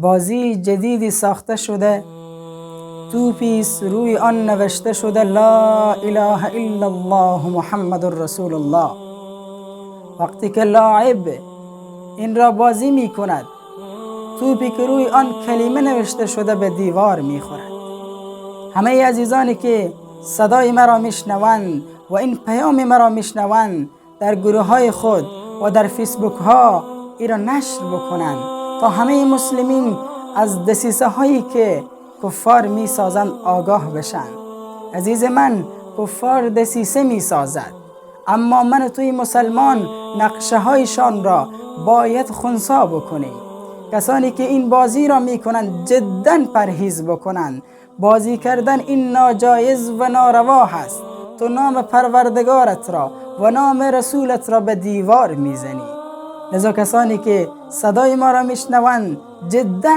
بازی جدیدی ساخته شده، توپیس روی آن نوشته شده لا اله الا الله محمد رسول الله. وقتی که لاعب این را بازی می کند، توپی که روی آن کلمه نوشته شده به دیوار می خورد. همه عزیزانی که صدای مرا میشنوند و این پیام مرا میشنوند، در گروه های خود و در فیسبوک ها این را نشر بکنند تا همه مسلمین از دسیسه هایی که کفار می سازند آگاه بشن. عزیز من، کفار دسیسه می سازد، اما من و توی مسلمان نقشه هایشان را باید خنثی بکنیم. کسانی که این بازی را می کنند جدا پرهیز بکنند. بازی کردن این ناجایز و ناروا هست. تو نام پروردگارت را و نام رسولت را به دیوار میزنی. لذا کسانی که صدای ما را میشنوند جدا